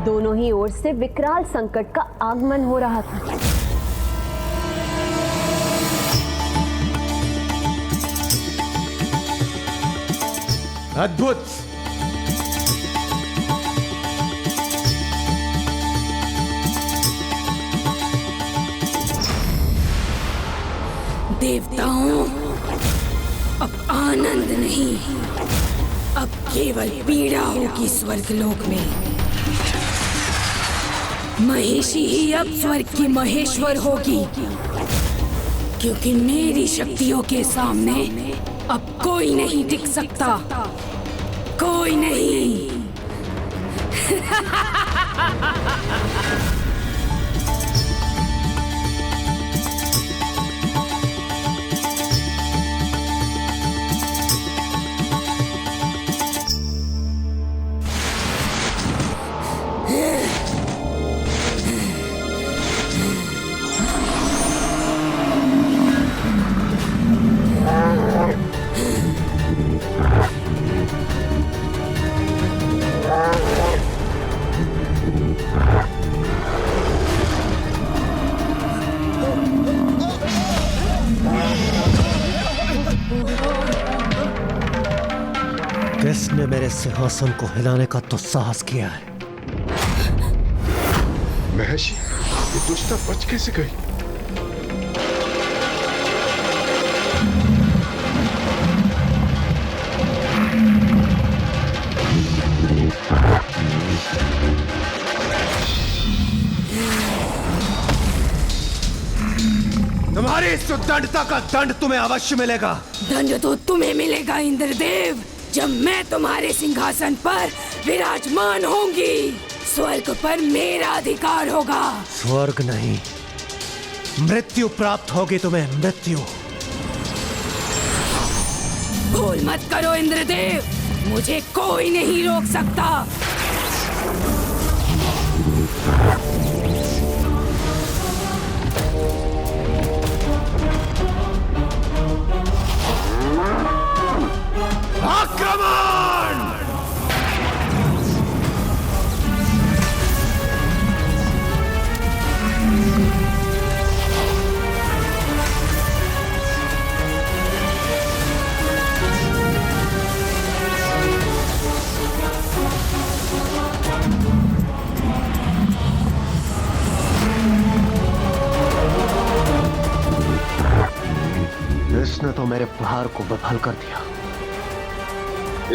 दोनों ही ओर से विकराल संकट का आगमन हो रहा था। अद्भुत। देवताओं, अब आनंद नहीं, अब केवल पीड़ा होगी स्वर्गलोक में। महिषी ही अब स्वर्ग की महेश्वर होगी, क्योंकि मेरी शक्तियों के सामने अब कोई नहीं टिक सकता, कोई नहीं। किसने मेरे सिंहासन को हिलाने का दुस्साहस किया है? महर्षि, ये दुष्टा बच कैसे गई? तुम्हारी इस उद्दंडता का दंड तुम्हें अवश्य मिलेगा। दंड तो तुम्हें मिलेगा इंद्रदेव, जब मैं तुम्हारे सिंहासन पर विराजमान होंगी। स्वर्ग पर मेरा अधिकार होगा। स्वर्ग नहीं, मृत्यु प्राप्त होगी तुम्हें, मृत्यु। भूल मत करो इंद्रदेव, मुझे कोई नहीं रोक सकता। आक्रमण! संहार को विफल कर दिया।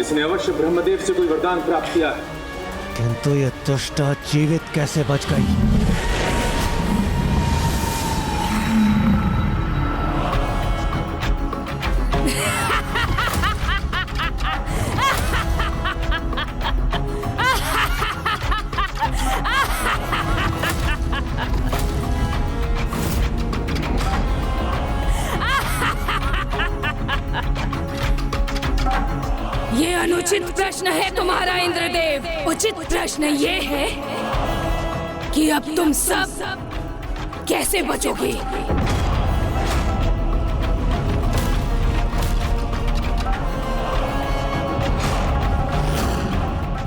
इसने अवश्य ब्रह्मदेव से कोई वरदान प्राप्त किया है, किंतु ये दुष्टा जीवित कैसे बच गई? ये अनुचित प्रश्न है तुम्हारा इंद्रदेव। उचित प्रश्न ये है कि अब तुम सब कैसे बचोगे?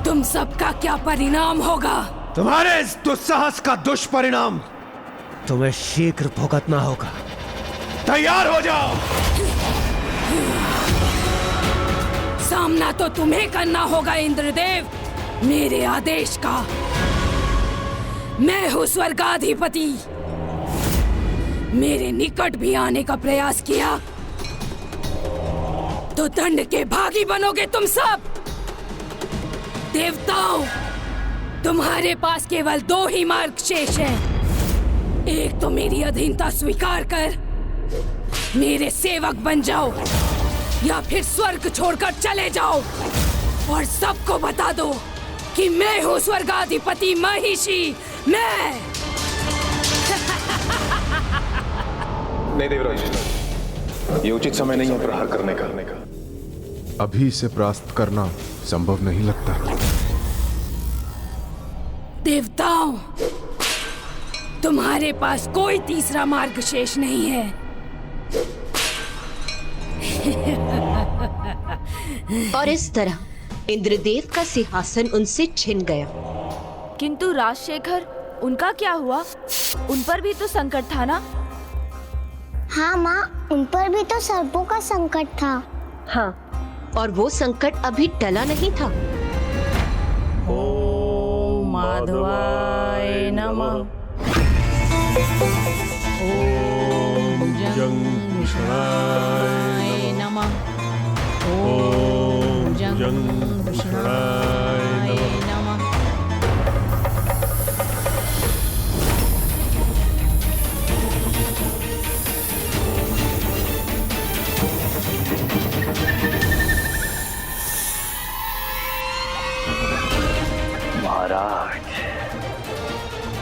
तुम सबका क्या परिणाम होगा? तुम्हारे इस दुस्साहस का दुष्परिणाम तुम्हें शीघ्र भुगतना होगा। तैयार हो जाओ। सामना तो तुम्हें करना होगा इंद्रदेव, मेरे आदेश का। मैं हूँ स्वर्गाधिपति। मेरे निकट भी आने का प्रयास किया तो दंड के भागी बनोगे तुम सब। देवताओं, तुम्हारे पास केवल 2 ही मार्ग शेष हैं। एक तो मेरी अधीनता स्वीकार कर मेरे सेवक बन जाओ, या फिर स्वर्ग छोड़कर चले जाओ और सबको बता दो कि मैं हूँ स्वर्गाधिपति महिषी। मैं नहीं देवराज, ये उचित समय नहीं है प्रहार करने का। अभी इसे परास्त करना संभव नहीं लगता। देवताओं, तुम्हारे पास कोई तीसरा मार्ग शेष नहीं है। और इस तरह इंद्रदेव का सिंहासन उनसे छिन गया। किंतु राजशेखर, उनका क्या हुआ? उन पर भी तो संकट था ना? हाँ माँ, उन पर भी तो सर्पों का संकट था। हाँ, और वो संकट अभी टला नहीं था। ओम माधवाय नमः। ओम जंगभूषणाय नमः। ओम जंगभूषणाय नमः। महाराज,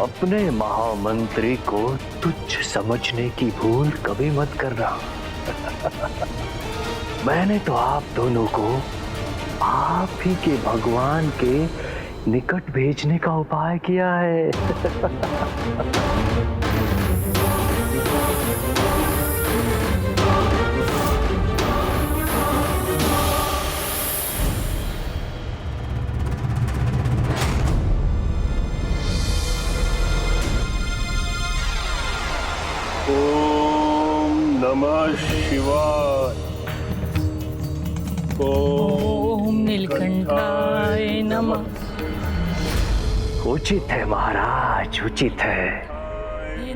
अपने महामंत्री को तुच्छ समझने की भूल कभी मत करना। मैंने तो आप दोनों को आप ही के भगवान के निकट भेजने का उपाय किया है। ओम नमः शिवाय। ओम नीलकंठाय नमः। उचित है महाराज, उचित है।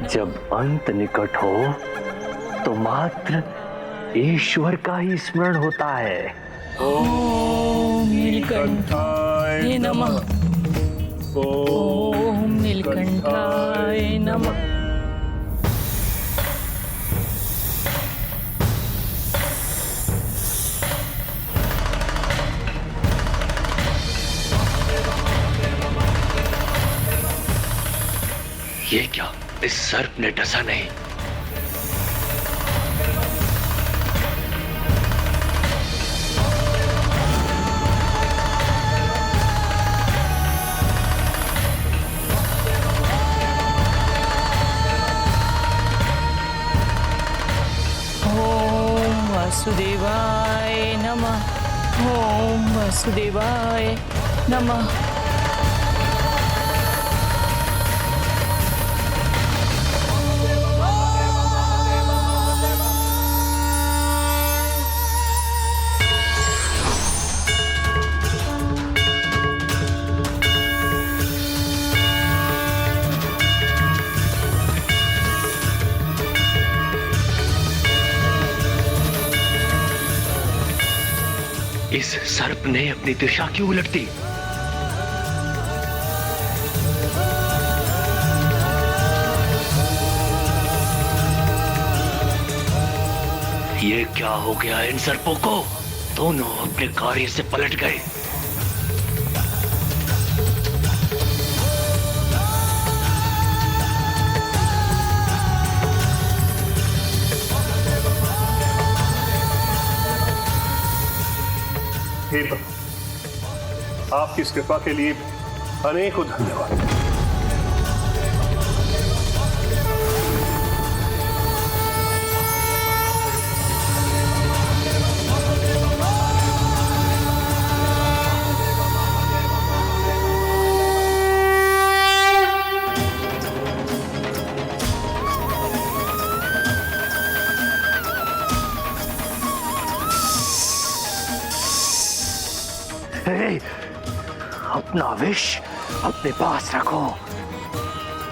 जब अंत निकट हो तो मात्र ईश्वर का ही स्मरण होता है। ओम नीलकंठाय नमः। ओम नीलकंठाय नमः। ये क्या, इस सर्प ने डसा नहीं? ओम वासुदेवाय नमः। ओम वासुदेवाय नमः। सर्प ने अपनी दिशा क्यों उलट दी? ये क्या हो गया इन सर्पों को? दोनों अपने कार्य से पलट गए। हे प्रभु, आपकी इस कृपा के लिए अनेकों धन्यवाद। अपना विष अपने पास रखो,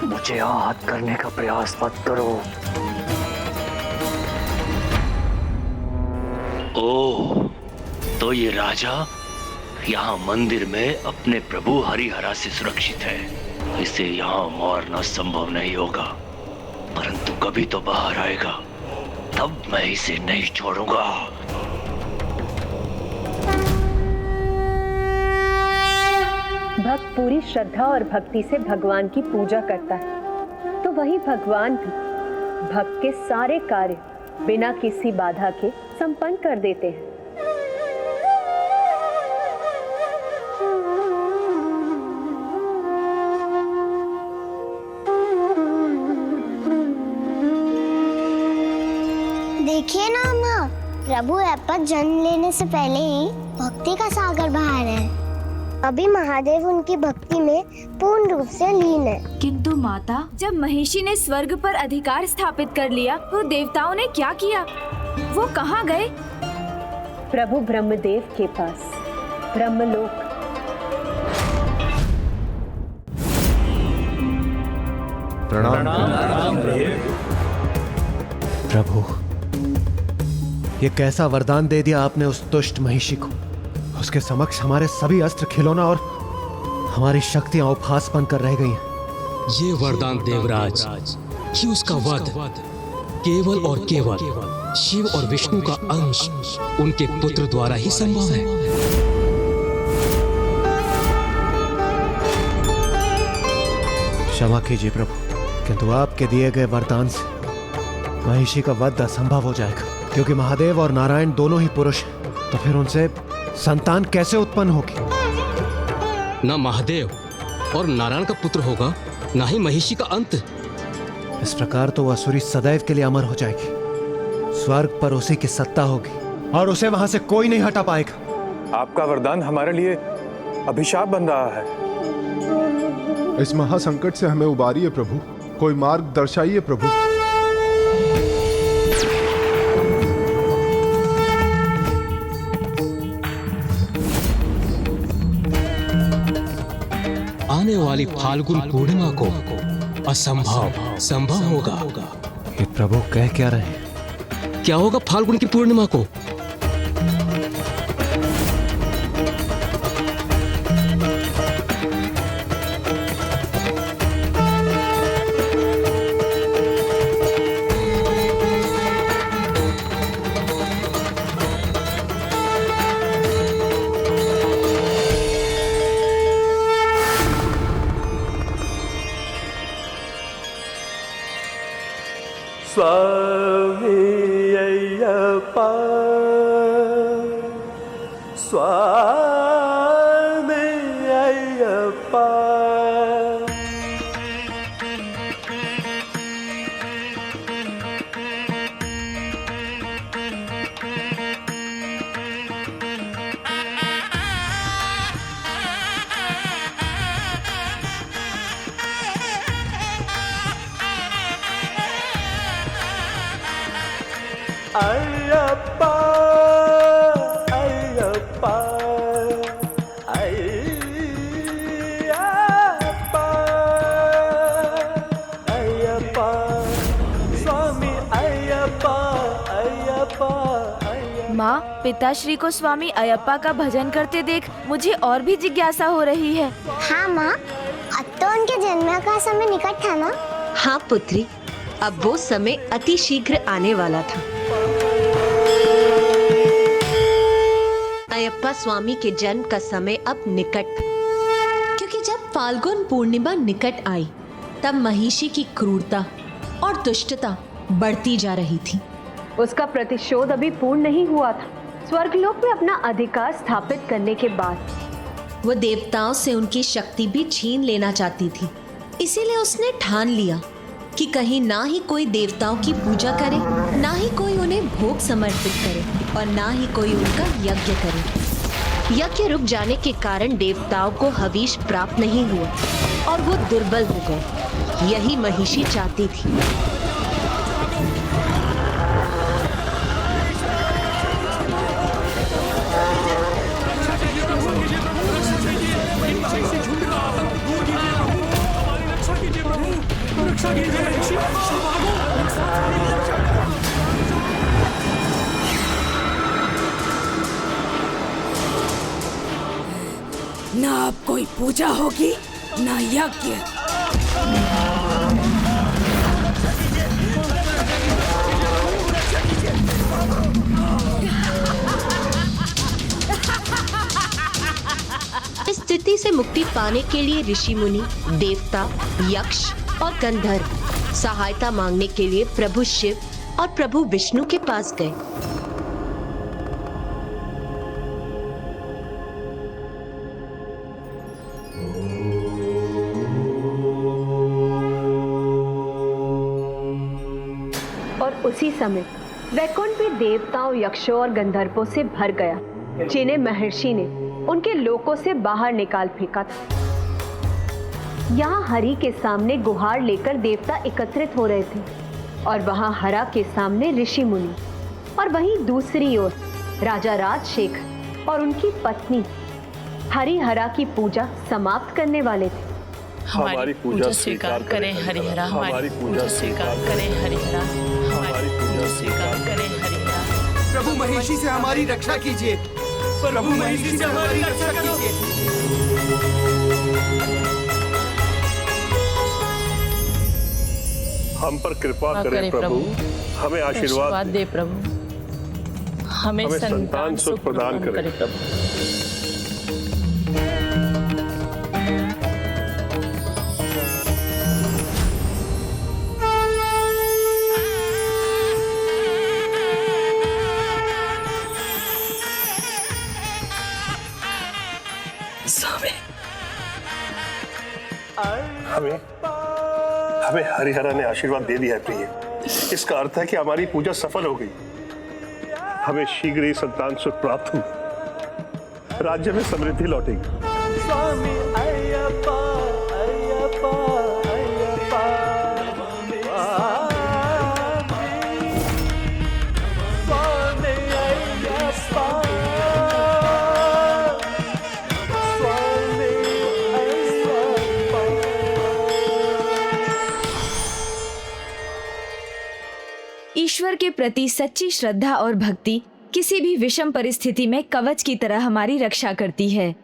मुझे आहत करने का प्रयास मत करो। ओह, तो ये राजा यहाँ मंदिर में अपने प्रभु हरिहरा से सुरक्षित है। इसे यहाँ मारना संभव नहीं होगा, परंतु कभी तो बाहर आएगा, तब मैं इसे नहीं छोड़ूंगा। भक्त पूरी श्रद्धा और भक्ति से भगवान की पूजा करता है, तो वही भगवान भी भक्त के सारे कार्य बिना किसी बाधा के संपन्न कर देते हैं। देखिए ना माँ, प्रभु ऐप पर जन्म लेने से पहले ही भक्ति का सागर बहा रहे हैं। अभी महादेव उनकी भक्ति में पूर्ण रूप से लीन है। किंतु माता, जब महिषी ने स्वर्ग पर अधिकार स्थापित कर लिया तो देवताओं ने क्या किया? वो कहाँ गए? प्रभु ब्रह्मदेव के पास ब्रह्मलोक। प्रणाम प्रभु, ये कैसा वरदान दे दिया आपने उस दुष्ट महिषी को? उसके समक्ष हमारे सभी अस्त्र खिलौना और हमारी शक्तियां उपहास बनकर रह गई हैं। ये वरदान देवराज कि उसका वध केवल और केवल शिव और विष्णु का अंश उनके पुत्र द्वारा ही संभव है। क्षमा कीजिए प्रभु, किंतु आपके दिए गए वरदान से महिषी का वध असंभव हो जाएगा, क्योंकि महादेव और नारायण दोनों ही पुरुष हैं। तो फिर उनसे संतान कैसे उत्पन्न होगी? ना महादेव और नारायण का पुत्र होगा, ना ही महिषी का अंत। इस प्रकार तो वह असुरी सदैव के लिए अमर हो जाएगी। स्वर्ग पर उसी की सत्ता होगी और उसे वहां से कोई नहीं हटा पाएगा। आपका वरदान हमारे लिए अभिशाप बन रहा है। इस महासंकट से हमें उबारिए प्रभु, कोई मार्ग दर्शाइए प्रभु। आने वाली फाल्गुन पूर्णिमा को असंभव संभव होगा। ये प्रभु कह क्या रहे हैं? क्या होगा फाल्गुन की पूर्णिमा को? स्वामी अय्यप्पा, स्वामी अय्यप्पा। पिताश्री को स्वामी अयप्पा का भजन करते देख मुझे और भी जिज्ञासा हो रही है। हाँ माँ, अब तो उनके जन्म का समय निकट था ना? हाँ पुत्री, अब वो समय अति शीघ्र आने वाला था। अयप्पा स्वामी के जन्म का समय अब निकट था, क्योंकि जब फाल्गुन पूर्णिमा निकट आई तब महिषी की क्रूरता और दुष्टता बढ़ती जा रही थी। उसका प्रतिशोध अभी पूर्ण नहीं हुआ था। स्वर्गलोक में अपना अधिकार स्थापित करने के बाद वो देवताओं से उनकी शक्ति भी छीन लेना चाहती थी। इसीलिए उसने ठान लिया कि कहीं ना ही कोई देवताओं की पूजा करे, ना ही कोई उन्हें भोग समर्पित करे और ना ही कोई उनका यज्ञ करे। यज्ञ रुक जाने के कारण देवताओं को हविष प्राप्त नहीं हुआ और वो दुर्बल हो गए। यही महिषी चाहती थी। ना अब कोई पूजा होगी ना यज्ञ। इस स्थिति से मुक्ति पाने के लिए ऋषि मुनि, देवता, यक्ष और गंधर्व सहायता मांगने के लिए प्रभु शिव और प्रभु विष्णु के पास गए। और उसी समय वैकुंठ भी देवताओं, यक्षों और गंधर्वों से भर गया, जिन्हें महर्षि ने उनके लोकों से बाहर निकाल फेंका था। यहाँ हरि के सामने गुहार लेकर देवता एकत्रित हो रहे थे और वहाँ हरा के सामने ऋषि मुनि, और वहीं दूसरी ओर राजा राजशेखर और उनकी पत्नी हरिहरा की पूजा समाप्त करने वाले थे। हमारी पूजा स्वीकार करें हरिहरा, हमारी पूजा स्वीकार करें हरिहरा, हमारी पूजा स्वीकार करें हरिहरा। प्रभु महिषी से हमारी रक्षा कीजिए, प्रभु महिषी से हमारी रक्षा कीजिए। हम पर कृपा करें प्रभु, हमें आशीर्वाद दे प्रभु, हमें संतान सुख प्रदान करें प्रभु। हमें हरिहरा ने आशीर्वाद दे दिया है प्रिय। इसका अर्थ है कि हमारी पूजा सफल हो गई। हमें शीघ्र ही संतान सुख प्राप्त हुआ, राज्य में समृद्धि लौटेगी। स्वामी अयप्पा अयप्पा अयप्पा, स्वामी अयप्पा, स्वामी अयप्पा। ईश्वर के प्रति सच्ची श्रद्धा और भक्ति किसी भी विषम परिस्थिति में कवच की तरह हमारी रक्षा करती है।